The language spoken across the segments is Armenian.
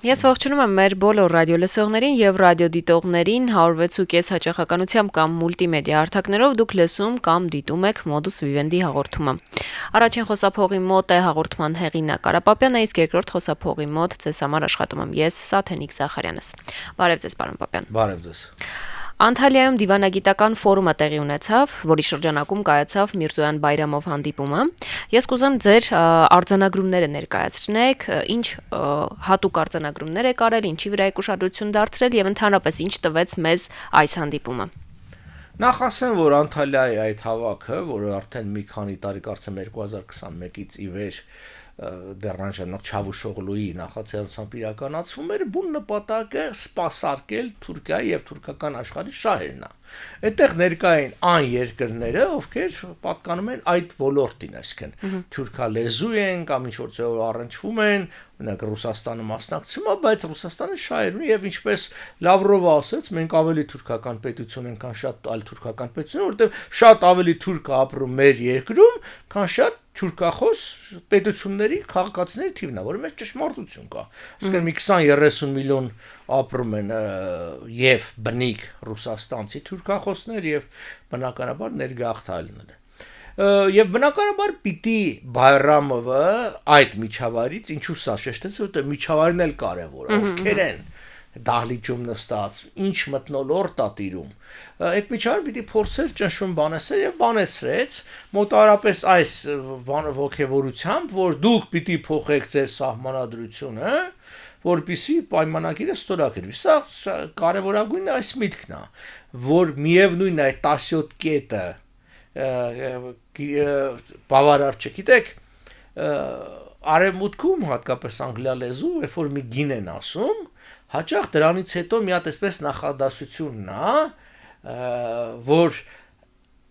Ես ողջունում եմ մեր բոլոր ռադիոլսողներին եւ ռադիոդիտողներին 106.5 հաճախականությամբ կամ մուլտիմեդիա հարթակներով դուք լսում կամ դիտում եք Modus Vivendi հաղորդումը։ Առաջին խոսափողի մոտ է հաղորդման հեղինակ Արա Պապյանը, իսկ երկրորդ խոսափողի մոտ ձեզ համար աշխատում եմ ես Սաթենիկ Զախարյանս։ Բարև ձեզ, պարոն Պապյան։ Բարև ձեզ։ Անտալիայում դիվանագիտական ֆորումը տեղի ունեցավ, որի շրջանակում կայացավ Միրզոյան Բայրամով հանդիպումը։ Ես կուզեմ ձեր արձանագրումները ներկայացնեք, ինչ հատուկ արձանագրումներ եք արել, ինչի վրա եք ուշադրություն դարձրել եւ ընդհանրապես ինչ տվեց մեզ այս հանդիպումը։ Նախ ասեմ, որ Անտալիայի այդ հավաքը, որը արդեն մի քանի տարի, կարծեմ 2021-ից ի վեր դեռնաժանակ Չավուշօղլուի նախաձեռնությամբ իրականացվում էր, բուն նպատակը սպասարկել Թուրքիայի եւ թուրքական աշխարհի շահերն է։ Այդտեղ ներկա են այն երկրները, ովքեր պատկանում են այդ ոլորտին, այսինքն թուրքալեզու են կամ ինչ-որ ձեւով առնչվում են, օրինակ Ռուսաստանը մասնակցում է, բայց Ռուսաստանը շահեր ունի եւ ինչպես Լավրովը ասաց, մենք ավելի թուրքական պետություն ենք, քան շատ այլ թուրքական պետություն, որովհետեւ շատ ավելի թուրք ապրում մեր երկրում, քան շատ թուրքախոս պետությունների քաղաքացիների թիվն է, որը մեծ ճշմարտություն կա։ Այսինքն մի 20-30 միլիոն ապրում են եւ բնիկ ռուսաստանցի թուրքախոսներ եւ բնականաբար ներգաղթալներ։ Եվ բնականաբար պիտի Բայրամովը այդ միջավայրից ինչու սա շեշտեց, որտեղ միջավայրն էլ կարևոր է, ովքեր են դահլիճում նստած, ինչ մթնոլորտ է տիրում։ Այդ միջավայրը պիտի փորձեր ճնշում բանեսել եւ բանեցրեց մոտարապես այս ողջևորությամբ, որ դուք պիտի փոխեք ձեր սահմանադրությունը, որպիսի պայմանագիրը ստորագրվի։ Սա կարևորագույնը այս միտքն է, որ միևնույն է 17 կետը բավարար չէ, գիտեք, արևմուտքում հատկապես անգլիալեզու, երբ որ մի գին են ասում, հաճախ դրանից հետո մի հատ այսպես նախադասությունն է, որ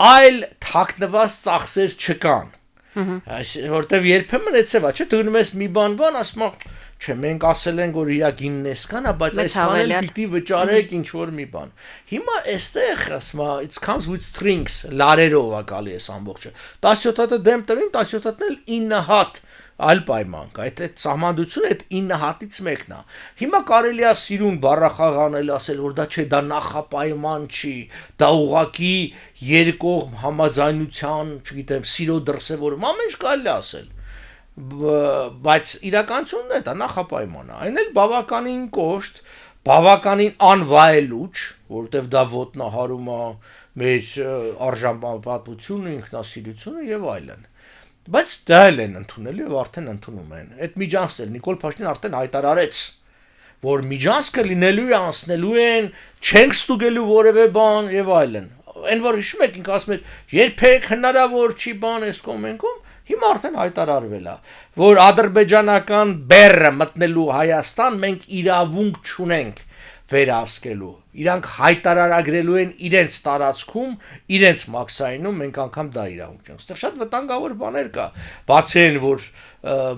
այլ թաքնված ծախսեր չկան։ Որտեվ երբեմն էցեվա, չէ, դու գնում ես մի բան, ասում ես, չէ, մենք ասել ենք, որ իրա գինն էսքան է, բայց այսքան էլ պիտի վճարեք ինչ որ մի բան։ Հիմա այստեղ ասում է, it comes with strings, լարերով է գալի այս ամբողջը։ 17 հատը դեմ տվին, 17 հատն էլ 9 հատ այլ պայման կա, այդ սահմանությունը այդ 9 հատից մեկն է։ Հիմա կարելի է սիրուն բառախաղ անել, ասել, որ դա չէ, դա նախապայման չի, դա ուղղակի երկկողմ համաձայնության, չգիտեմ, սիրո դրսևորում, ամեն ինչ կարելի է ասել։ Բայց իրականությունն է, դա նախապայման է։ Այն էլ բավականին կոշտ, բավականին անվայելուչ, որովհետև դա ոտնահարում է մեր արժանապատվությունը, ինքնասիրությունը եւ այլն։ Բայց դա էլ են ընդունելի եւ արդեն ընդունում են։ Այդ միջանցքն էլ Նիկոլ Փաշինյանը արդեն հայտարարեց, որ միջանցքը լինելու է, անցնելու են, չենք ստուգելու որևէ բան եւ այլն։ Այն որ հիշում եք, ինքը ասում էր, երբեք հնարավոր չի բան այս կոմենքում, հիմա արդեն հայտարարվել է, որ ադրբեջանական բեռը մտնելու Հայաստան մենք իրավունք չունենք վերահսկելու։ Իրանք հայտարարագրելու են իրենց տարածքում, իրենց մաքսայինում, մենք անգամ դա իրավունք չունենք։ Այստեղ շատ վտանգավոր բաներ կա։ Բացի այն, որ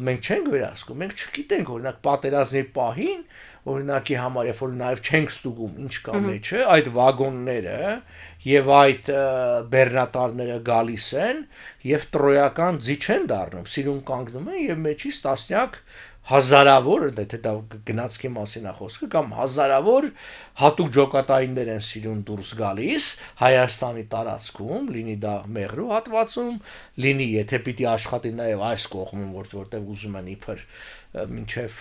մենք չենք վերահսկում, մենք չգիտենք, օրինակ պատերազմի պահին, օրինակի համար, երբ որ նաև չենք ստուգում ինչ կա մեջը, այդ վագոնները եւ այդ բեռնատարները գալիս են եւ տրոյական ձի չեն դառնում, սիրուն կանգնում են եւ մեջից տասնյակ հազարավոր, դա գնացքի մասին է խոսքը, կամ հազարավոր հատուկ ջոկատայիններ են սիրուն դուրս գալիս Հայաստանի տարածքում, լինի դա Մեղրու հատվածում, լինի եթե պիտի աշխատի նաև այս կողմում, որտեղ ուզում են իբր մինչև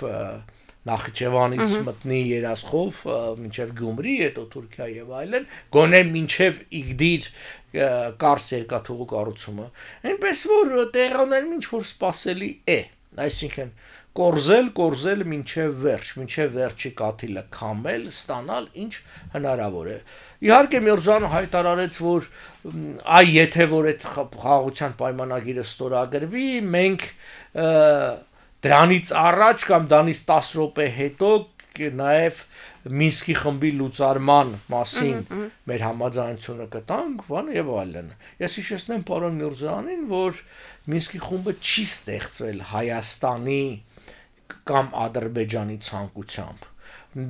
Նախիջևանից մտնի Երասխով, մինչև Գյումրի, հետո Թուրքիա եւ այլն, գոնե մինչև Իգդիր կարս երկաթուղու կառուցումը։ Այնպես որ տեղանալու ինչ որ սпасելի է, այսինքն կորզել մինչև վերջի կաթիլը քամել, ստանալ ինչ հնարավոր է։ Իհարկե Միրզոյանը հայտարարեց, որ այ եթե որ այդ խաղաղության պայմանագիրը ստորագրվի, մենք դրանից առաջ կամ դրանից 10 րոպե հետո նաև Մինսկի խմբի լուծարման մասին մեր համաձայնությունը կտանք, բան եւ այլն։ Ես հիշեցնեմ պարոն Միրզոյանին, որ Մինսկի խումբը չի ստեղծվել Հայաստանի կամ Ադրբեջանի ցանկությամբ։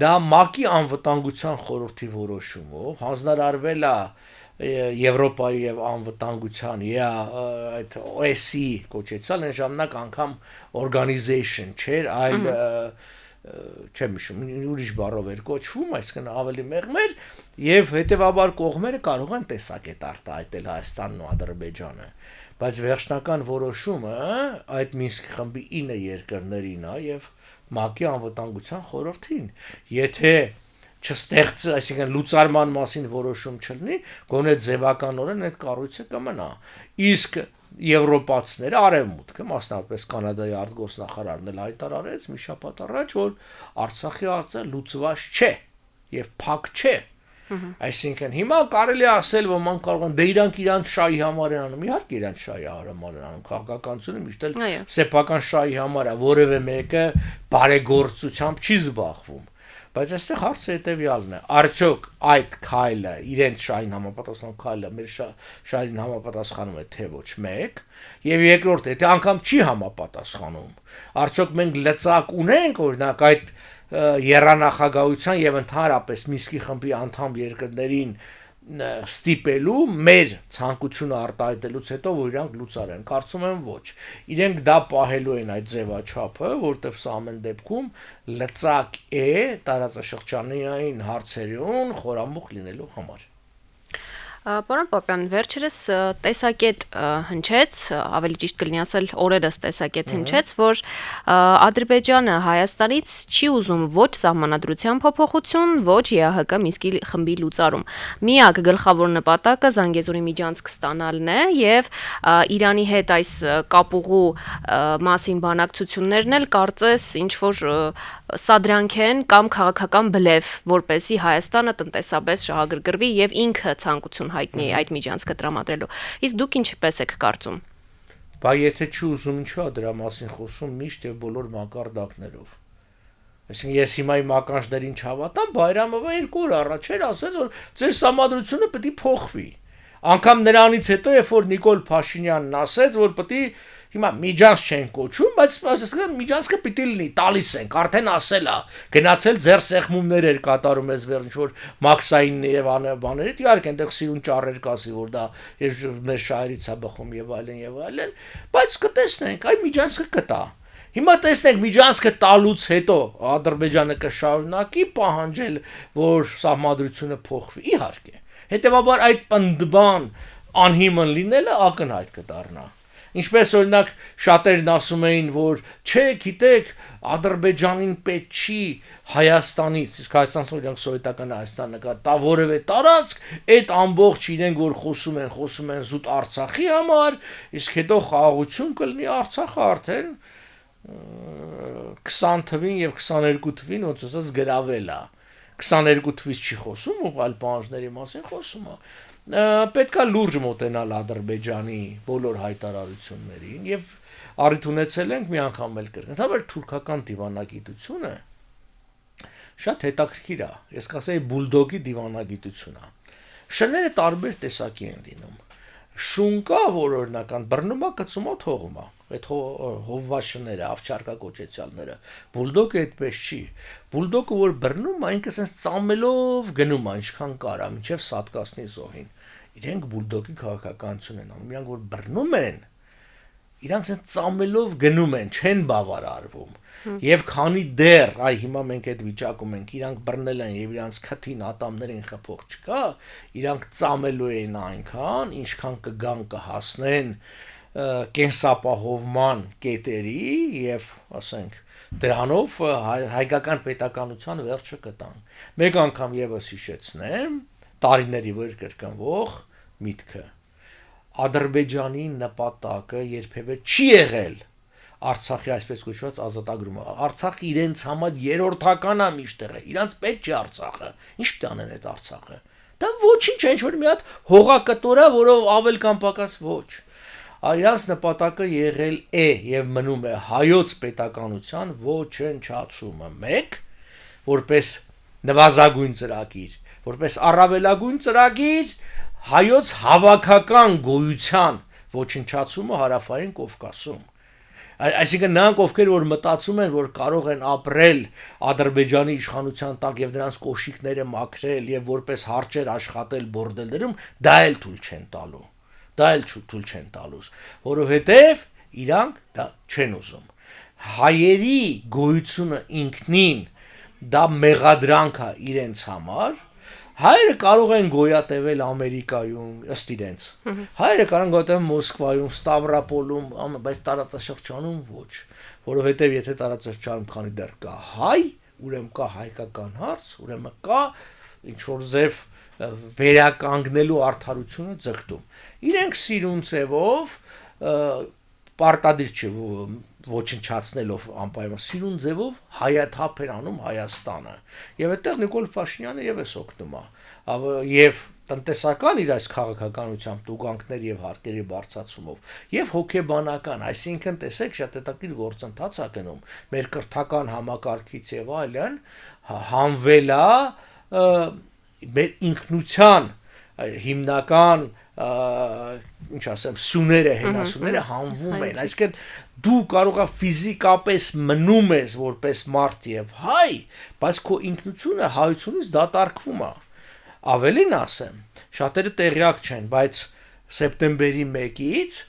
Դա ՄԱԿ-ի անվտանգության խորհրդի որոշումով հանձնարարվել է Եվրոպայի եւ անվտանգության այդ OSCE կոչեցալ այն ժամանակ անգամ organization չէր, այլ չեմ հիշում, ուրիշ բառով էր կոչվում, այսինքն ավելի մեղմ էր, եւ հետեւաբար կողմերը կարող են տեսակետ արտահայտել Հայաստանն ու Ադրբեջանը, բայց վերջնական որոշումը այդ Մինսկի խմբի 9 երկրներին է եւ ՄԱԿ-ի անվտանգության խորհրդին, եթե չստեղծի, այսինքն լուծարման մասին որոշում չլինի, գոնե ձևականորեն այդ կառույցը կմնա։ Իսկ եվրոպացիները արևմուտքը, մասնավորապես Կանադայի արտգործնախարարն էլ հայտարարեց մի շաբաթ առաջ, որ Արցախի հարցը լուծված չէ եւ փակ չէ։ Այսինքն հիմա կարելի է ասել, որ ման կարող են դե իրանք շահի համար են անում, իհարկե իրանք շահի համար են անում, քաղաքականությունը միշտ էլ սեփական շահի համար է, որևէ մեկը բարեգործությամբ չի զբաղվում։ Բայց այստեղ հարցը հետևյալն է. արդյոք այդ քայլը իրենց շահին համապատասխան քայլը մեր շահին համապատասխանում է թե ոչ մեկ, եւ երկրորդ, եթե անգամ չի համապատասխանում, արդյոք մենք լծակ ունենք օրինակ այդ երանախագահության եւ ընդհանրապես Մինսկի խմբի անդամ երկրներին ստիպելու մեր ցանկությունը արտահայտելուց հետո որ իրանք լուծարեն, կարծում եմ ոչ, իրենք դա պահելու են այդ ձևաչափը, որտեվ սա ամեն դեպքում լծակ է տարածաշրջանային հարցերուն խորամուխ լինելու համար։ Պարոն Պապյան, վերջերս տեսակետ հնչեց, ավելի ճիշտ կլինի ասել օրերս տեսակետ հնչեց, որ Ադրբեջանը Հայաստանից չի ուզում ոչ սահմանադրության փոփոխություն, ոչ ԵԱՀԿ Մինսկի խմբի լուծարում։ Միակ գլխավոր նպատակը Զանգեզուրի միջանցք ստանալն է եւ Իրանի հետ այս կապուղու մասին բանակցություններն էլ կարծես ինչ որ սադրանք են կամ քաղաքական բլեֆ, որպեսզի Հայաստանը տնտեսապես շահագրգռվի եւ ինքը ցանկություն հայտնի այդ միջանցքը տրամադրելու։ Իսկ դուք ինչպես եք կարծում։ Բա եթե չուզում ինչու է դրա մասին խոսում միշտ եւ բոլոր մակարդակներով։ Այսինքն ես հիմա իմ ականջներին չհավատամ, Բայրամովը 2 օր առաջ էր ասել, որ ձեր սահմանադրությունը պետք է փոխվի։ Անկամ նրանից հետո, երբ որ Նիկոլ Փաշինյանն ասեց, որ պետք է հիմա միջանց չեն կոչում, բայց ասեցին միջանցքը պիտի լինի, տալիս ենք, արդեն ասել է, գնացել ձեր սեղմումներ էր կատարում ես վերջ որ մաքսային եւ բաներ, իհարկե այնտեղ սիրուն ճառեր կասի, որ դա մեր շահերից է բխում եւ այլն, բայց կտեսնենք, այ միջանցքը կտա։ Հիմա տեսնենք միջանցքը տալուց հետո Ադրբեջանը կշարունակի պահանջել, որ սահմանադրությունը փոխվի, իհարկե։ Հետևաբար այդ պնդբան անհիմն լինելը ակնհայտ կդառնա։ Ինչպես օրինակ շատերն ասում էին, որ չէ, գիտեք, Ադրբեջանին պետք չի Հայաստանից, իսկ Հայաստանից օրինակ սովետական Հայաստանը կա, տա որևէ տարածք, այդ ամբողջ իրենք որ խոսում են զուտ Արցախի համար, իսկ հետո խաղաղություն կլինի Արցախը արդեն 20 թվին եւ 22 թվին ոնց ասած գրավել է 22 թվից չի խոսում, ու այլ պահանջների մասին խոսում է։ Պետքա լուրջ մոտենալ Ադրբեջանի բոլոր հայտարարություններին եւ առիթ ունեցել ենք մի անգամ էլ կրկնել։ Դա թուրքական դիվանագիտությունը շատ հետաքրքիր է։ Ես կասեի բուլդոգի դիվանագիտություն է։ Շները տարբեր տեսակի են լինում։ Շուն կա, որ օրինական բռնումա կծումա թողումա։ Այդ հովվաշները, ավչարկակոչեցյալները, բուլդոգը այդպես չի։ Բուլդոգը որ բռնում է, ինքը sense ծամելով գնում է, ինչքան կարա, մինչև սատկացնի զոհին։ Իրենք բուլդոգի քաղաքականություն են անում, իրանք որ բռնում են, իրանք sense ծամելով գնում են, չեն բավարարվում։ Եվ քանի դեռ, այ հիմա մենք այդ վիճակում ենք, իրանք բռնել են եւ իրանք քթին ատամներին խփող չկա, իրանք ծամելու են այնքան, ինչքան կգան կհասնեն կենսապահովման կետերի եւ ասենք դրանով հայկական պետականության վերջը կտան։ Մեկ անգամ եւս հիշեցնեմ տարիների վեր կրկնվող միտքը Ադրբեջանի նպատակը երբևէ չի եղել Արցախի այսպես կոչված ազատագրումը։ Արցախը իրենց համար երրորդական է միշտեղ։ Իրանց պետք չի Արցախը։ Ինչ տանեն այդ Արցախը։ Դա ոչինչ է, ինչ որ մի հատ հողակտոր է, որով ավել կամ պակաս ոչ։ Իրանց նպատակը եղել է եւ մնում է հայոց պետականության ոչնչացումը։ Մեկ, որպես նվազագույն ծրագիր, որպես առավելագույն ծրագիր հայոց հավաքական գոյության ոչնչացումը հարավային Կովկասում։ Այսինքն նրանք ովքեր որ մտածում են որ կարող են ապրել Ադրբեջանի իշխանության տակ եւ նրանց կոշիկները մաքրել եւ որպես հարճեր աշխատել բորդելներում, դա էլ թույլ չեն տալու։ Դա էլ թույլ չեն տալուս, որովհետեւ իրանք դա չեն ուզում։ հայերի գոյությունը ինքնին դա մեղադրանք է իրենց համար, հայերը կարող են գոյատևել Ամերիկայում ըստ իրենց, հայերը կարող են գոյատևել Մոսկվայում, Ստավրոպոլում, բայց տարածաշրջանում ոչ, որովհետև եթե տարածաշրջանում քանի դեռ կա հայ, ուրեմն կա հայկական հարց, ուրեմն կա ինչ-որ ձև վերականգնելու արդարությունը ձգտում։ Իրենք սիրուն ձևով պարտադիր չէ ոչնչացնելով անպայման սիրուն ձևով հայաթափ են անում Հայաստանը եւ այդտեղ Նիկոլ Փաշինյանը եւս օգնում է եւ տնտեսական իր այս քաղաքականությամբ տուգանքների եւ հարկերի բարձրացումով եւ հոգեբանական, այսինքն տեսեք շատ հետաքրքիր գործընթաց է գնում մեր կրթական համակարգից եւ այլն հանվելա մեր ինքնության հիմնական ինչ ասեմ սուները հենասուները հանվում են այսինքն դու կարող ես ֆիզիկապես մնում ես որպես մարդ եւ հայ բայց քո ինքնությունը հայությունից դատարկվում է ավելին ասեմ շատերը տեղյակ չեն բայց սեպտեմբերի 1-ից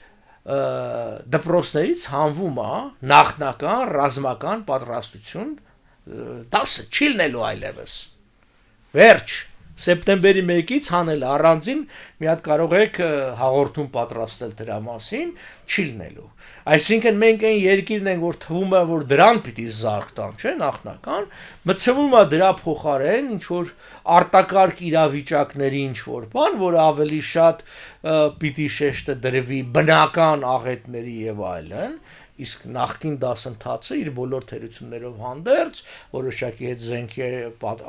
դպրոցներից հանվում է նախնական ռազմական պատրաստություն 10 չի լինելու այլևս վերջ սեպտեմբերի 1-ից հանել առանձին մի հատ կարող եք հաղորդում պատրաստել դրա մասին չի լինելու այսինքն մենք այն երկիրն ենք որ թվում է որ դրան պիտի զարգ տան չէ նախնական մտցվում է դրա փոխարեն ինչ որ արտակարգ իրավիճակների ինչ որ բան որ ավելի շատ պիտի շեշտը դրվի բնական աղետների եւ այլն իսկ նախքին դասընթացը իր բոլոր թերություններով հանդերձ որոշակի հետ զենքի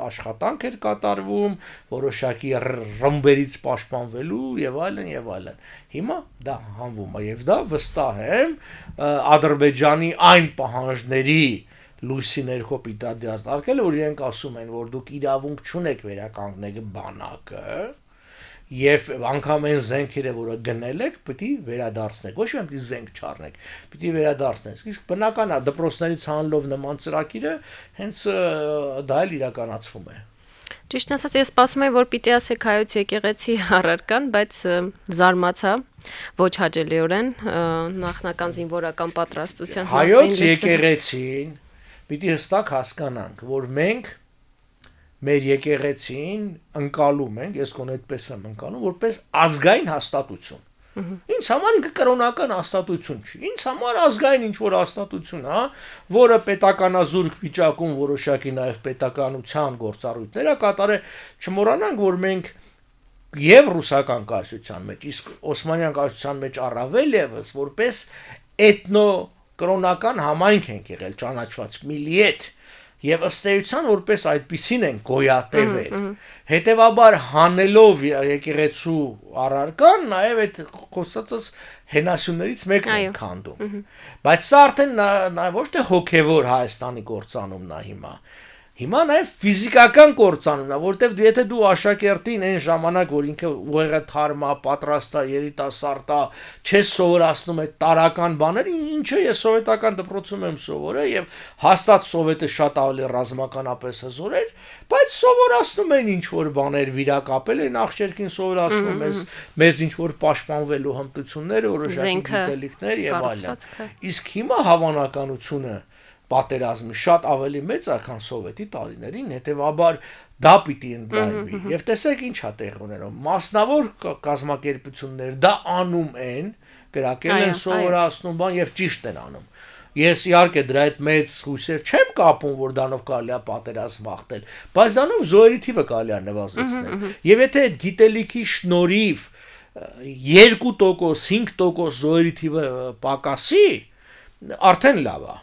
աշխատանք էր կատարվում, որոշակի ռմբերից պաշտպանվելու եւ այլն։ Հիմա դա հանվում է եւ դա վստահ եմ Ադրբեջանի այն պահանջների լույսի ներքո պիտի դարձարկել որ իրենք ասում են որ դուք իրավունք չունեք վերականգնել բանակը Եվ անգամ այն զենքերը, որը գնել եք, պիտի վերադարձնեք, ոչ միայն պիտի զենք չառնեք, պիտի վերադարձնեք։ Իսկ բնական է դպրոցներից հանելով նման ծրագիրը, հենց դա էլ իրականացվում է։ Ճիշտ ասած, ես սպասում եմ, որ պիտի ասեք հայոց եկեղեցի առարկան, բայց զարմացա ոչ հաճելիորեն նախնական զինվորական պատրաստության Հայոց եկեղեցին պիտի հստակ հասկանանք, որ մենք մեր եկեղեցին ընկալում ենք, ես կոնե այդպես եմ ընկալում, որպես ազգային հաստատություն։ Ինձ համար ինքը կրոնական հաստատություն չի։ Ինձ համար ազգային ինչ-որ հաստատություն, հա, որը պետականազուրկ վիճակում որոշակի նաև պետականության գործառույթներ է կատարել, չմոռանանք, որ մենք եւ ռուսական կայսրության մեջ, իսկ Օսմանյան կայսրության մեջ առավել եւս որպես էթնո-կրոնական համայնք ենք եղել, ճանաչված միլիետ Եվ ըստ էության որպես այդպիսին են գոյատևել։ Հետևաբար հանելով եկեղեցու առարկան, նաև այդ խոսածս հենասյուներից մեկն են քանդում։ Բայց սա արդեն ոչ թե հոգևոր Հայաստանի կործանումն է հիմա։ Հիմա նաև ֆիզիկական կործանումն է, որտեվ եթե դու աշակերտին այն ժամանակ, որ ինքը ուղեղը թարմ է, պատրաստ է, երիտասարդ է, չես սովորացնում այդ տարական բաները, ինչը ես սովետական դպրոցում եմ սովորել եւ հաստատ սովետը շատ ավելի ռազմականապես հզոր էր, բայց սովորացնում են ինչ որ բաներ վիրակապել են աղջերքին սովորացնում մեզ ինչ որ պաշտպանվելու հմտությունները, որոշակի գիտելիքներ եւ այլն։ Իսկ հիմա հավանականությունը պատերազմի շատ ավելի մեծ է, քան սովետի տարիներին, հետևաբար դա պիտի ընդլայնվի։ Եվ տեսեք ինչ է տեղի ունենում։ Մասնավոր կազմակերպություններ դա անում են, գրակել են սովորացնում բան եւ ճիշտ են անում։ Ես իհարկե դրա հետ մեծ հույսեր չեմ կապում, որ դանով կարելի է պատերազմ հաղթել, բայց դանով զոհերի թիվը կարելի է նվազեցնել։ Եվ եթե այդ գիտելիքի շնորհիվ 2%, 5% զոհերի թիվը պակասի, արդեն լավ է։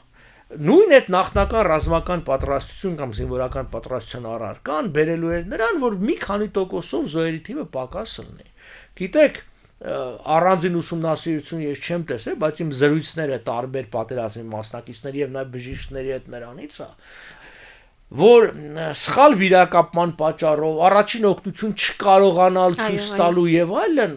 Նույն այդ նախնական ռազմական պատրաստություն կամ զինվորական պատրաստության առարկան բերելու էր նրան, որ մի քանի տոկոսով զոհերի թիվը պակաս լինի։ Գիտեք, առանձին ուսումնասիրություն ես չեմ տեսել, բայց իմ զրույցները տարբեր պատերազմի մասնակիցների եւ նաեւ բժիշկների հետ նրանից է, որ սխալ վիրակապման պատճառով առաջին օգնություն չկարողանալ ցույց տալու եւ այլն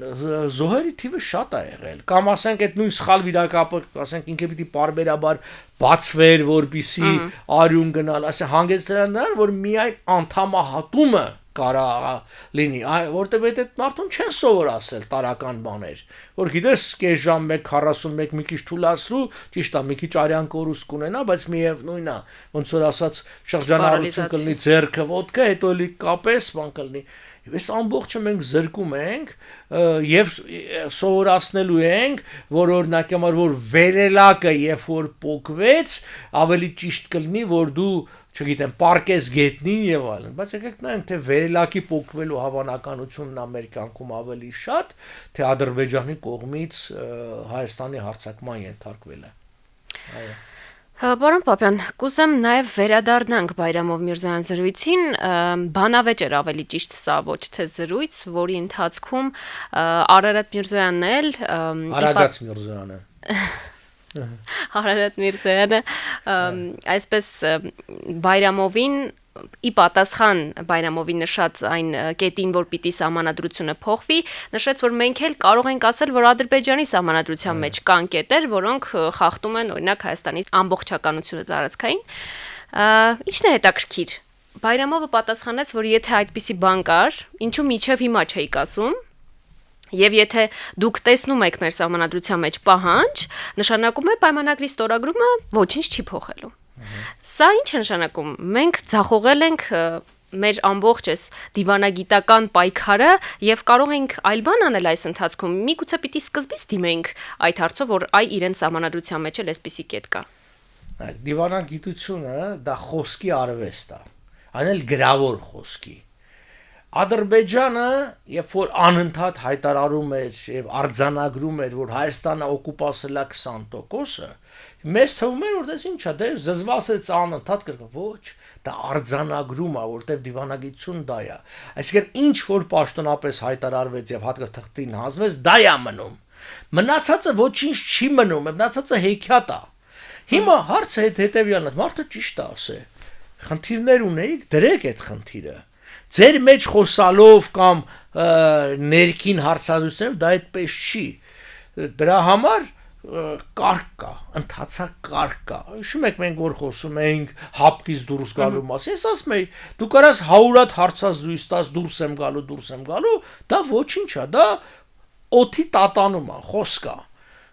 զոհերի թիվը շատ է եղել կամ ասենք այդ նույն սխալ վիրակապը ասենք ինքը պիտի բարբերաբար բացվեր որպիսի արյուն գնալ ասենք հանգեցնել նրան որ միայն անդամահատումը կարա լինի, որտեղ այդ մարդուն չեն սովորացել տարական բաներ, որ գիտես կես ժամ 1:41 մի քիչ թուլացրու, ճիշտ է, մի քիչ արյան կորուս կունենա, բայց միևնույնն է, ոնց որ ասած շրջանառություն կլինի ձեռքը ոտքը, հետո էլի կապես բան կլինի։ Այս ամբողջը մենք զրկում ենք եւ սովորացնելու ենք, որ օրինակ համար որ վերելակը երբ որ փոկվեց, ավելի ճիշտ կլինի, որ դու չգիտեմ, պարկես գետնին եւ այլն, բայց եկեք նայենք, թե վերելակի փոկվելու հավանականությունն մեր կյանքում ավելի շատ, թե Ադրբեջանի կողմից Հայաստանի հարձակման ենթարկվելը։ Այո։ Պարոն Պապյան, կուզեմ նաև վերադառնանք Բայրամով Միրզոյան զրույցին, բանավեճ էր ավելի ճիշտ սա, ոչ թե զրույց, որի ընթացքում Արարատ Միրզոյանն էլ Արագած Միրզոյանը Արարատ Միրզոյանը այսպես Բայրամովին ի պատասխան Բայրամովի նշած այն կետին, որ պիտի սահմանադրությունը փոխվի, նշեց, որ մենք էլ կարող ենք ասել, որ Ադրբեջանի սահմանադրության մեջ կան կետեր, որոնք խախտում են օրինակ Հայաստանի ամբողջականությունը տարածքային։ Ինչն է հետաքրքիր։ Բայրամովը պատասխանեց, որ եթե այդպիսի բան կար, ինչու միջև հիմա չէիք ասում։ Եվ եթե դուք տեսնում եք մեր սահմանադրության մեջ պահանջ, նշանակում է պայմանագրի ստորագրումը ոչինչ չի փոխելու։ Սա ինչ է նշանակում։ Մենք ձախողել ենք մեր ամբողջ այս դիվանագիտական պայքարը եւ կարող ենք այլ բան անել այս ընթացքում։ Միգուցե պիտի սկզբից դիմենք այդ հարցով, որ այ իրեն սահմանադրության մեջ էլ էսպիսի կետ կա։ Դիվանագիտությունը դա խոսքի արվեստ է, անել գրավոր խոսքի։ Ադրբեջանը, երբ որ անընդհատ հայտարարում էր եւ արձանագրում էր, որ Հայաստանը օկուպացել է 20%-ը, մեզ թվում էր, որ դա ինչ է, դե զզվացեց անընդհատ կրկն, ոչ, դա արձանագրում է, որտեվ դիվանագիտություն դա է։ Այսինքն ինչ որ պաշտոնապես հայտարարվեց եւ հատկաթղթին հանձնվեց, դա է մնում։ Մնացածը ոչինչ չի մնում, մնացածը հեքիաթ է։ Հիմա հարցը հետեւյալն է, մարդը ճիշտ է ասել։ Խնդիրներ ունեիք, դրեք այդ խնդիրը։ Ձեր մեջ խոսալով կամ ներքին հարցազրույցներով դա այդպես չի։ Դրա համար կարգ կա, ընթացակ կարգ կա։ Հիշում եք մենք որ խոսում էինք հապկից դուրս գալու մասին, ես ասում եի, դու կարաս 100 հարցազրույց տաս դուրս եմ գալու, դա ոչինչ է, դա օդի տատանում է, խոսք է։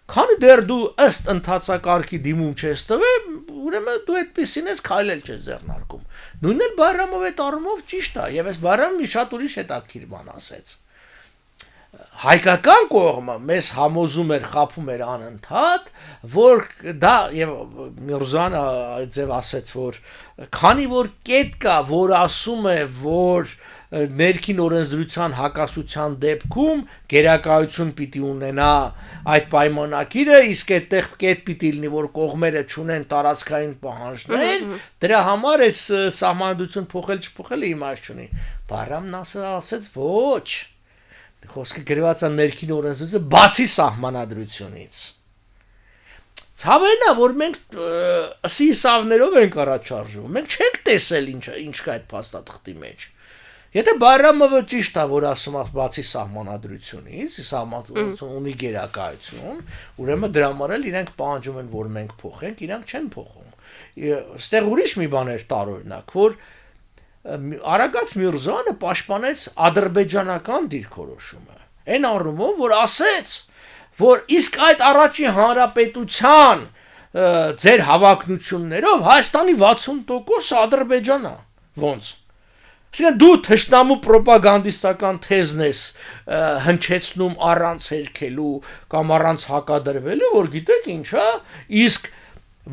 Քանի դեռ դու ըստ ընթացակարգի դիմում չես տվել, ուրեմն դու այդպեսին ես քայլել չես ձեռնարկում։ Նույնն էլ Բայրամով այդ առումով ճիշտ է, եւ այս Բայրամը մի շատ ուրիշ հետաքրքիր բան ասեց։ Հայկական կողմը մեզ համոզում էր, խափում էր անընդհատ, որ դա եւ Միրզոյանը այդ ձև ասեց, որ քանի որ կետ կա, որ ասում է, որ ներքին օրենսդրության հակասության դեպքում գերակայություն պիտի ունենա այդ պայմանագիրը, իսկ այդտեղ կետ պիտի լինի, որ կողմերը չունեն տարածքային պահանջներ, դրա համար այս սահմանադրություն փոխել չփոխելը իմաստ չունի։ Բայրամն ասեց ոչ, խոսքը գրված է ներքին օրենսդրությունը բացի սահմանադրությունից։ Ցավենա, որ մենք սիսավներով ենք առաջարժվում, մենք չենք տեսել ինչ կա այդ փաստաթղթի մեջ։ Եթե Բայրամովը ճիշտ է, որ ասում է բացի սահմանադրությունից, սահմանադրությունը ունի գերակայություն, ուրեմն դրա համար էլ իրենք պահանջում են, որ մենք փոխենք, իրանք չեն փոխում։ Այստեղ ուրիշ մի բան էր տարօրինակ, որ Արագած Միրզոյանը պաշտպանեց ադրբեջանական դիրքորոշումը։ Այն առումով, որ ասեց, որ իսկ այդ առաջին հանրապետության ձեր հավակնություններով Հայաստանի 60% Ադրբեջանն է։ Ոնց։ Այսինքն դու թշնամու ռոպագանդիստական թեզն ես հնչեցնում առանց հերքելու կամ առանց հակադրվելու, որ գիտեք ինչա, իսկ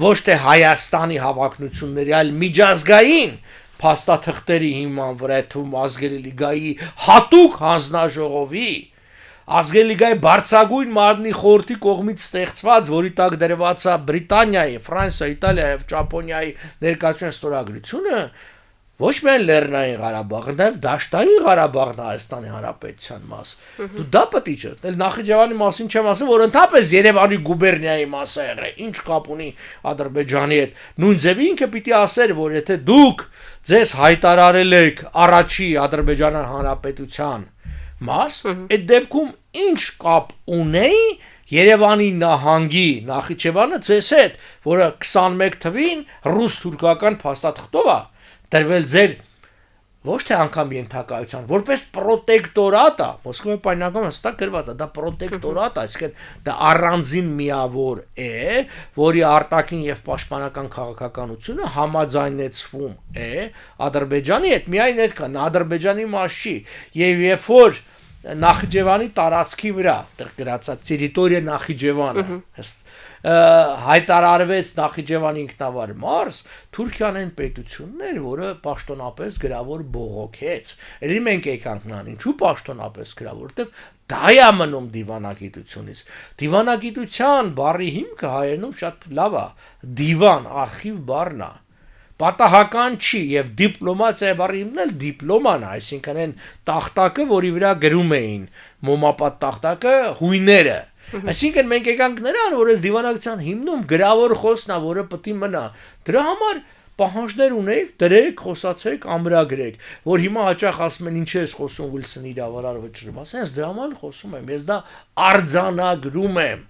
ոչ թե Հայաստանի հավակնությունների, այլ միջազգային փաստաթղթերի հիման վրա թվում ազգերի լիգայի հատուկ հանձնաժողովի ազգերի լիգայի բարձրագույն մարմնի խորհրդի կողմից ստեղծված, որի տակ դրված է Բրիտանիայի, Ֆրանսիայի, Իտալիայի եւ Ճապոնիայի ներկայացության ստորագրությունը, ոչ միայն Լեռնային Ղարաբաղը, նաեւ Դաշտային Ղարաբաղն Հայաստանի Հանրապետության մաս։ Դու դա պետք է չէ։ Նախիջևանի մասին չեմ ասում, որ ընդհանրապես Երևանի գուբերնիայի մաս է եղել։ Ինչ կապ ունի Ադրբեջանի հետ։ Նույն ձևի ինքը պիտի ասեր, որ եթե դուք ձեզ հայտարարել եք առաջի Ադրբեջանի Հանրապետության մաս, այդ դեպքում ինչ կապ ունեի Երևանի նահանգի Նախիջևանը ձեզ հետ, որը 21 թվին ռուս-թուրքական փաստաթղթով է դրվել ձեր ոչ թե անգամ ենթակայության, որպես պրոտեկտորատ է, Մոսկվայի պայմանագրում հստակ գրված է, դա պրոտեկտորատ է, այսինքն դա առանձին միավոր է, որի արտաքին եւ պաշտպանական քաղաքականությունը համաձայնեցվում է Ադրբեջանի հետ, միայն այդքան, Ադրբեջանի մաս չի, եւ երբ որ Նախիջևանի տարածքի վրա գրածա տերիտորիա Նախիջևանը հայտարարվեց Նախիջևանի ինքնավար մարզ, Թուրքիան այն պետությունն էր, որը պաշտոնապես գրավոր բողոքեց։ Էլի մենք եկանք նրան, ինչու պաշտոնապես գրավոր, որովհետև դա է մնում դիվանագիտությունից։ Դիվանագիտության բառի հիմքը հայերենում շատ լավ է, դիվան, արխիվ բառն է։ Պատահական չի եւ դիպլոմատիա բառի հիմքն էլ դիպլոման է, այսինքն այն տախտակը, որի վրա գրում էին մոմապատ տախտակը հույները։ Այսինքն մենք եկանք նրան, որ այս դիվանագիտության հիմնում գրավոր խոսքն է, որը պետք է մնա։ Դրա համար պահանջներ ունեք, դրեք, խոսացեք, ամրագրեք, որ հիմա հաճախ ասում են ինչ ես խոսում Ուիլսոնի իրավարար վճռում, ասես դրա համար խոսում եմ, ես դա արձանագրում եմ։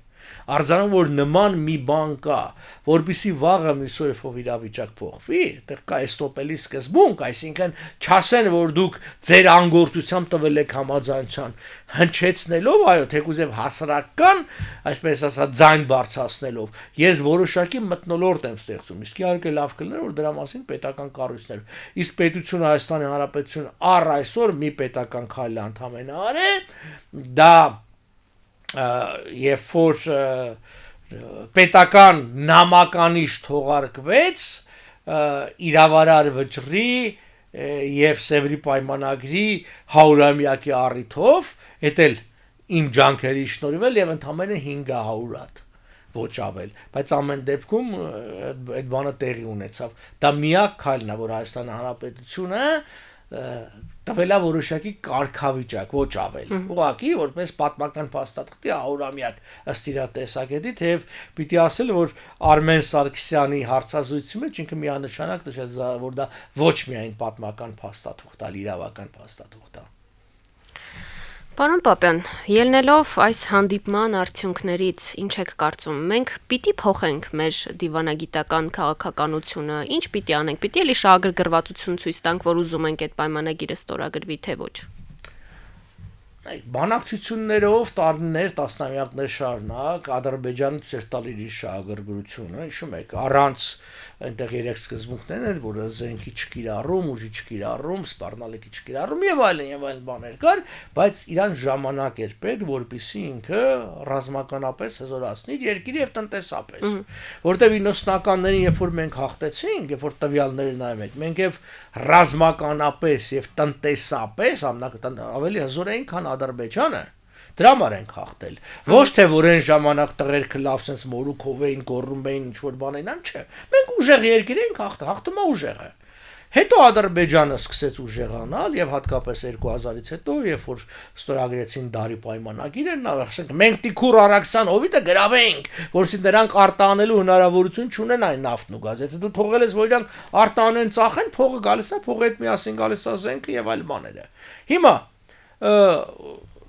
Արձանում որ նման մի բան կա, որբիսի վաղը միսօրով իրավիճակ փոխվի, այդտեղ կա էստոպելի սկզբունք, այսինքն չասեն որ դուք ձեր անգործությամբ տվել եք համաձայնության, հնչեցնելով, այո, թեկուզ եւ հասարակական, այսպես ասած, ձայն բարձրացնելով, ես որոշակի մթնոլորտ եմ ստեղծում, իսկ իհարկե լավ կլիներ որ դրա մասին պետական կառույցներ, իսկ պետությունը Հայաստանի Հանրապետությունը առ այսօր մի պետական քայլ ընդամենը արե, դա երբ որ պետական նամականիշ թողարկվեց իրավարար վճռի եւ Սևրի պայմանագրի 100-ամյակի առիթով, դա էլ իմ ջանքերի շնորհիվ եւ ընդամենը 500 հատ ոչ ավել, բայց ամեն դեպքում այդ բանը տեղի ունեցավ։ Դա միակ քայլն է, որ Հայաստանի Հանրապետությունը տվելա որոշակի կարգավիճակ, ոչ ավել։ Ուղղակի որպես պատմական փաստաթղթի 100-ամյակ ըստ իր տեսակետի, թեև պիտի ասել, որ Արմեն Սարգսյանի հարցազրույցի մեջ ինքը միանշանակ նշեց, որ դա ոչ միայն պատմական փաստաթուղթ է, իրավական փաստաթուղթ է։ Պարոն Պապյան, ելնելով այս հանդիպման արդյունքներից, ինչ եք կարծում, մենք պիտի փոխենք մեր դիվանագիտական քաղաքականությունը, ինչ պիտի անենք, պիտի էլի շահագրգռվածություն ցույց տանք, որ ուզում ենք այդ պայմանագիրը ստորագրվի, թե ոչ։ Բանակցություններով տարիներ, տասնամյակներ շարունակ Ադրբեջանը ցույց տալ իր շահագրգռությունը, հիշում եք, առանց այնտեղ երեք սկզբունքներ էր, որը զենքի չկիրառում, ուժի չկիրառում, սպառնալիքի չկիրառում եւ այլն բաներ կար, բայց իրան ժամանակ էր պետք, որպեսզի ինքը ռազմականապես հզորացնի իր երկիրը եւ տնտեսապես, որտեղ 90-ականներին, երբ որ մենք հաղթեցինք, երբ որ տվյալները նայում եք, մենք եւ ռազմականապես եւ տնտեսապես ավելի հզոր էինք, քան Ադրբեջանը, դրա համար ենք հաղթել։ Ոչ թե որ այն ժամանակ տղերքը լավ sense մորուքով էին, գոռում էին, ինչ որ բան էին, չէ։ Մենք ուժեղ երկիր ենք հաղթում է ուժեղը։ Հետո Ադրբեջանը սկսեց ուժեղանալ եւ հատկապես 2000-ից հետո, երբ որ ստորագրեցին Դարի պայմանագիրը, ասենք մենք Տիքուր Արաքսյան հովիտը գրավենք, որովհետեւ նրանք արտանելու հնարավորություն չունեն այն նավթն ու գազը։ Եթե դու թողել ես, որ իրանք արտանեն, ծախեն, փողը գալիս է, փողը հետ միասին գալիս է զենքը եւ այլ բաները։ Հիմա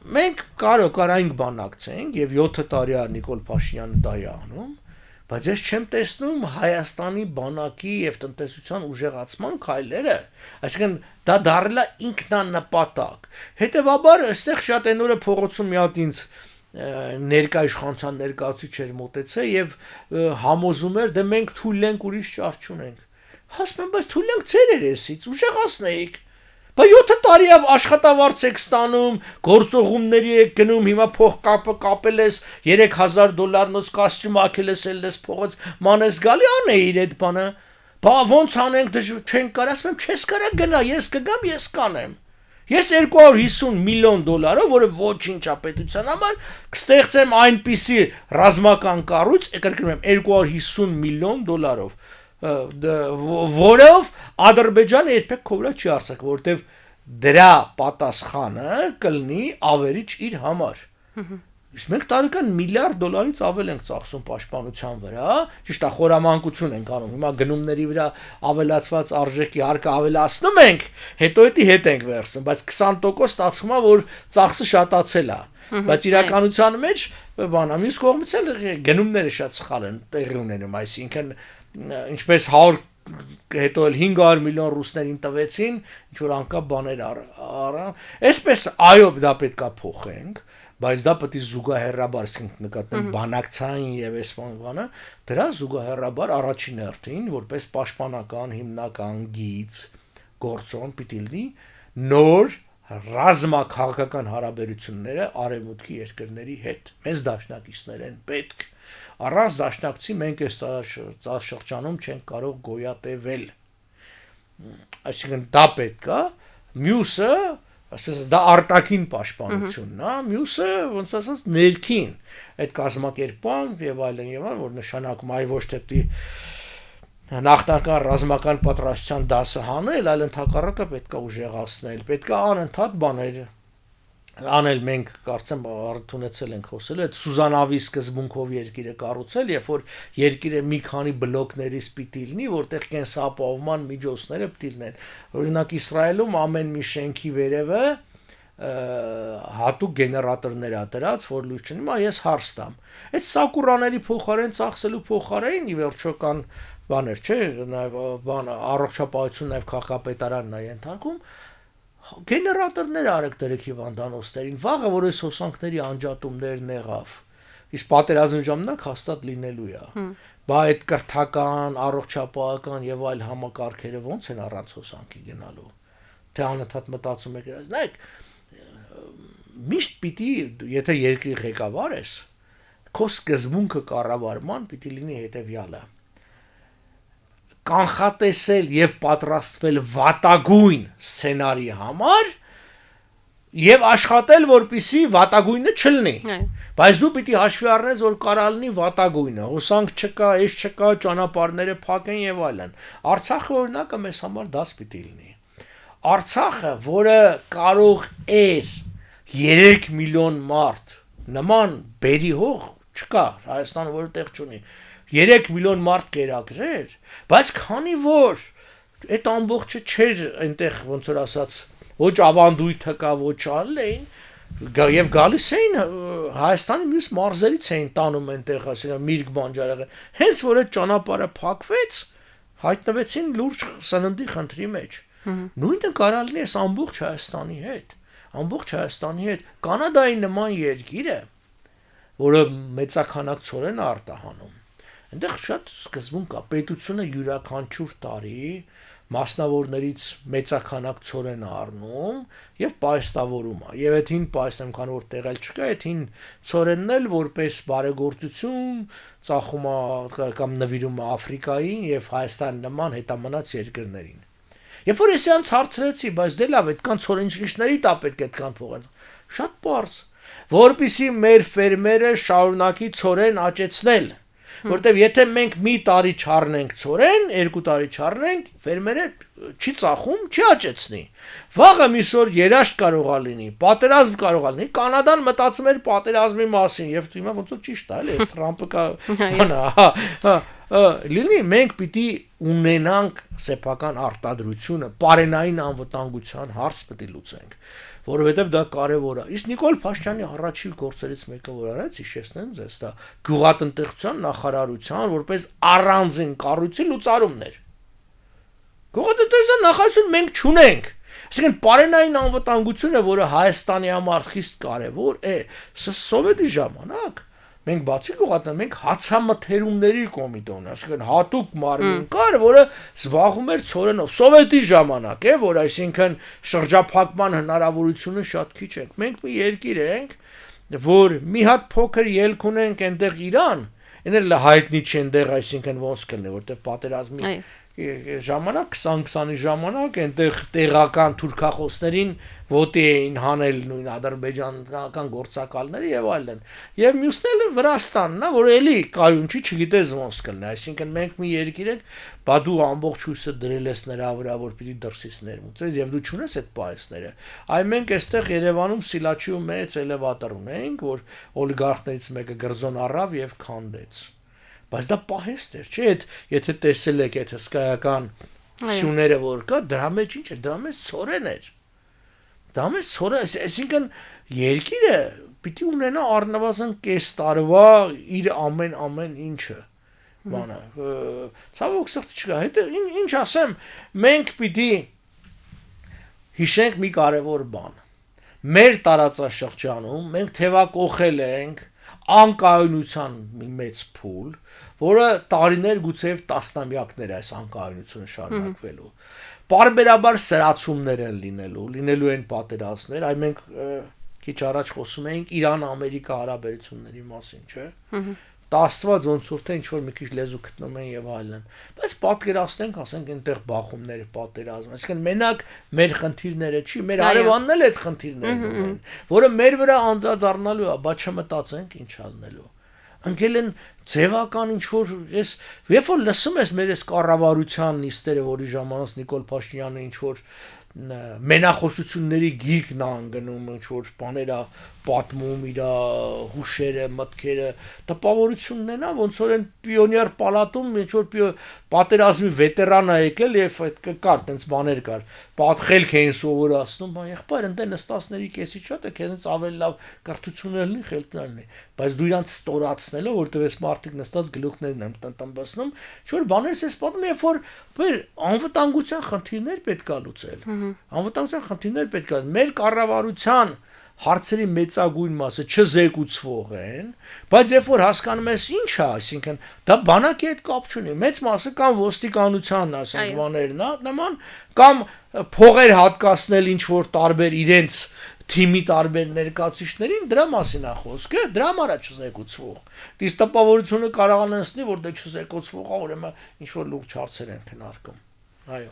մենք կարայինք բանակցենք եւ 7 տարի է Նիկոլ Փաշինյանը դա է անում, բայց ես չեմ տեսնում Հայաստանի բանակի եւ տնտեսության ուժեղացման քայլերը, այսինքն դա դառել է ինքնանպատակ։ Հետևաբար այստեղ շատ այն օրը փողոցում մի հատ ինձ ներկայ իշխանության ներկայացուցիչ էր մոտեցել եւ համոզում էր, դե մենք թույլ ենք ուրիշ ճար չունենք։ Հասնում եմ, բայց թույլ ենք ձեր երեսից, ուժեղացնեիք։ Բա 7 տարի աշխատավարձ եք ստանում, գործողումների եք գնում, հիմա փողկապը կապել ես $3000 կոստյում ակել ես, ելես փողոց, մանես գալի անեիր այդ բանը։ Բա ոնց անենք, չենք կարող, ասում եմ, չես կարող գնա, ես կգամ, ես կանեմ։ Ես $250 միլիոն, որը ոչինչ է պետության համար, կստեղծեմ այնպիսի ռազմական կառույց, կրկնում եմ, $250 միլիոն, որով Ադրբեջանը երբեք քովրա չի արձակվում, որտեվ դրա պատասխանը կլինի ավերիչ իր համար։ Իսկ մենք տարեկան $1 միլիարդ ավել ենք ծախսում պաշտպանության վրա, ճիշտ է, խորամանկություն ենք անում, հիմա գնումների վրա ավելացված արժեքի հարկը ավելացնում ենք, հետո էդի հետ ենք վերցնում, բայց 20% ստացվում է, որ ծախսը շատացել է, բայց իրականության մեջ բանա, մյուս կողմից էլ գնումները շատ սխալ են տեղի ունենում, այսինքն ինչպես հետո էլ 500 միլիոն ռուսներին տվեցին, ինչ որ անկապ բաներ այսպես այո դա պետքա փոխենք, բայց դա պետք է զուգահեռաբար նկատենք բանակցային եւ այս բանը, դրա զուգահեռաբար առաջին հերթին որպես պաշտպանական հիմնական գիծ գործոն պիտի լինի նոր ռազմաքաղաքական հարաբերությունները արևմուտքի երկրների հետ։ Մեզ դաշնակիցներ են պետք։ Առանց դաշնակցի մենք այս շրջանում չենք կարող գոյատևել։ Այսինքն դա պետք է, մյուսը, ասես դա արտաքին պաշտպանությունն է, մյուսը ոնց ասած ներքին, այդ կազմակերպման եւ այլն, որ նշանակում այ ոչ թե նախնական ռազմական պատրաստության դասը հանել, այլ ընդհակառակը պետքա ուժեղացնել, պետքա անընդհատ բաներ անել մենք կարծեմ արդյունեցել ենք խոսել այդ Սուզանավի սկզբունքով երկիրը կառուցել, երբ որ երկիրը մի քանի բլոկներից պիտի լինի, որտեղ կենսապահովման միջոցները պիտի լինեն։ Օրինակ Իսրայելում ամեն մի շենքի վերևը հատուկ գեներատորներ ա դրած, որ լույս չունի, ես հարց տամ։ Այդ սակուրաների փոխարեն ծախսելու փոխարեն ի վերջո կան բաներ, չէ, նաև բան առողջապահություն նաև քաղաքապետարանն է ենթարկում գեներատորներ արեք դրեք հիվանդանոցներին, վաղը որ այս հոսանքների անջատումներն եղավ, իսկ պատերազմի ժամանակ հաստատ լինելու է, բա այդ կրթական, առողջապահական եւ այլ համակարգերը ոնց են առանց հոսանքի գնալու, թե անընդհատ մտածում եք, նայեք, միշտ պիտի, եթե երկրի ղեկավար ես, քո սկզբունքը կառավարման պիտի լինի հետեւյալը կանխատեսել եւ պատրաստվել վատագույն սցենարի համար եւ աշխատել որպիսի վատագույնը չլինի բայց դու պիտի հաշվի առնես որ կարա լինի վատագույնը հոսանք չկա, էս չկա, ճանապարհները փակ են եւ այլն Արցախը օրինակը մեզ համար դաս պիտի լինի Արցախը որը կարող էր 3 միլիոն մարդ նման բերի հող չկա Հայաստանը որտեղ չունի 3 միլիոն մարդ կերակրեր, բայց քանի որ այդ ամբողջը չէր այնտեղ ոնց որ ասած ոչ ավանդույթը կա, ոչ այլ էին, եւ գալիս էին Հայաստանի մյուս մարզերից էին տանում այնտեղ, ասենք Միրգ բանջարեղեն, հենց որ այդ ճանապարհը փակվեց, հայտնվեցին լուրջ սննդի խնդրի մեջ։ Նույնը կարա լինի այս ամբողջ Հայաստանի հետ, Կանադայի նման երկիրը, որը մեծաքանակ ծորեն արտահանում Այնտեղ շատ սկզբուն կա պետությունը յուրաքանչյուր տարի մասնավորներից մեծաքանակ ծորեն առնում եւ պայստավորում է եւ այդ հին պայստեմ քան որ տեղել չկա այդ հին ծորենն էլ որպես բարեգործություն ծախում է կամ նվիրում է Աֆրիկային եւ Հայաստան նման հետամնաց երկրներին Երբ որ էսյանց հարցրեցի բայց դե լավ այդքան ծորենջիչների տա պետք է այդքան փողեն շատ բարձ որպիսի մեր ֆերմերը շարունակի ծորեն աճեցնել Որտեւ եթե մենք մի տարի չառնենք ծորեն, 2 տարի չառնենք, ֆերմերը չի ծախում, չի աճեցնի։ Վաղը միսօր երաշտ կարող է լինի, պատերազմ կարող է լինի։ Կանադան մտածում էր պատերազմի մասին եւ հիմա ոնց որ ճիշտ է, էլի, Թրամփը կա, լինի մենք պիտի ունենանք սեփական արտադրությունը, պարենային անվտանգության հարց պիտի լուծենք, որովհետև դա կարևոր է։ Իսկ Նիկոլ Փաշինյանի առաջին գործերից մեկը որ արեց, հիշեցնեմ ձեզ, դա գյուղատնտեսության նախարարության որպես առանձին կառույցի լուծարումներ։ Գյուղատնտեսության նախարարություն մենք չունենք։ Այսինքն պարենային անվտանգությունը, որը Հայաստանի համար խիստ կարևոր է, սովետի ժամանակ մենք բացի գյուղատնտեսություն, մենք հացամթերումների կոմիտեն, այսինքն հատուկ մարմին կար, որը զբաղվում էր ծորենով, սովետի ժամանակ, որ այսինքն շրջափակման հնարավորությունը շատ քիչ է։ Մենք մի երկիր ենք, որ մի հատ փոքր ելք ունենք այնտեղ Իրան, այնը հայտնի չէ այնտեղ, այսինքն ոնց կլինի, որտեղ պատերազմի ժամանակ 20-20-ի ժամանակ այնտեղ տեղական թուրքախոսներին ոտի էին հանել նույն ադրբեջանական գործակալները եւ այլն եւ մյուսն էլ Վրաստանն է որ էլի կայուն չի չգիտես ոնց կլինի այսինքն մենք մի երկիր ենք բա դու ամբողջ հույսը դրել ես նրա վրա որ պիտի դրսից ներմուծես եւ դու չունես այդ պայեսները այ մենք այստեղ Երևանում Սիլաչիում մեծ էլևատոր ունենք որ օլիգարխներից մեկը գրզոն առավ եւ քանդեց Բայց դա պահեստ էր, չէ՞, եթե տեսել եք այդ հսկայական սյուները որ կա, դրա մեջ ինչ էր, դրա մեջ ծորեն էր։ Դա մեջ ծորը, այսինքն երկիրը պիտի ունենա առնվազն կես տարվա իր ամեն ինչը։ բանը ցավոք սրտի չկա հետո ինչ ասեմ մենք պիտի հիշենք մի կարևոր բան մեր տարածաշրջանում մենք թևակողել ենք անկայունության մի մեծ փուլ որը տարիներ գուցե տասնամյակներ այս անկայունությունը շարունակվելու Պարբերաբար սրացումներ են լինելու են պատերազմներ, այ մենք քիչ առաջ խոսում էինք Իրան-Ամերիկա հարաբերությունների մասին, չէ՞։ Տաստված ոնց որ թե ինչ որ մի քիչ լեզու գտնում են եւ այլն։ Բայց պատկերացնենք, ասենք այնտեղ բախումներ, պատերազմ, այսինքն մենակ մեր խնդիրները չի, մեր հարևանն էլ այդ խնդիրներն ունեն, որը մեր վրա անդրադառնալու է, բայց չմտածենք ինչ ալնելու։ Ընկել են ձևական ինչ որ ես երբ որ լսում ես մեր այս կառավարության նիստերը որի ժամանակ Նիկոլ Փաշինյանը ինչ որ մենախոսությունների գիրկն անգնում ինչ որ բաներ է պատմում իր հուշերը մտքերը տպավորությունն է նա ոնց որ են պիոներ պալատում ինչ որ պատերազմի վետերան է եկել եւ այդ կար տենց բաներ կար պատխելք էին սովորացնում բան եղբայր ընդ նստածների կեսի շատ է քեզից ավելի լավ կրթություններ լինի խելքներն է բայց դու իրանց ստորացնելով որտեվ այս մարդիկ նստած գլուխներն են տնտամբացնում ինչ որ բաներ ես պատմում երբ որ անվտանգության խնդիրներ պետք է լուծել անվտանգության խնդիրներ պետք է մեր կառավարության հարցերի մեծագույն մասը չզեկուցվող են, բայց երբ որ հասկանում ես ինչ է, այսինքն դա բանակի հետ կապ չունի, մեծ մասը կամ ոստիկանությանն, ասենք բաներն է, նման կամ փողեր հատկացնել ինչ որ տարբեր իրենց թիմի տարբեր ներկայացուցիչներին դրա մասին է խոսքը, դրա համար է չզեկուցվող։ Իսկ տպավորությունը կարող է նստի, որ դա չզեկուցվող է, ուրեմն ինչ որ լուրջ հարցեր են քննարկում։ Այո։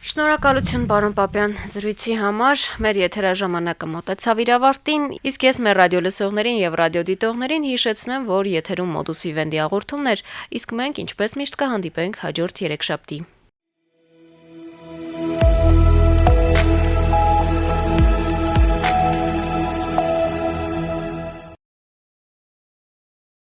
Շնորհակալություն պարոն Պապյան զրույցի համար մեր եթերաժամանակը մոտեցավ իր ավարտին իսկ ես մեր ռադիո լսողներին եւ ռադիոդիտողներին հիշեցնեմ որ եթերում Modus Vivendi հաղորդումն էր իսկ մենք ինչպես միշտ կհանդիպենք հաջորդ երեքշաբթի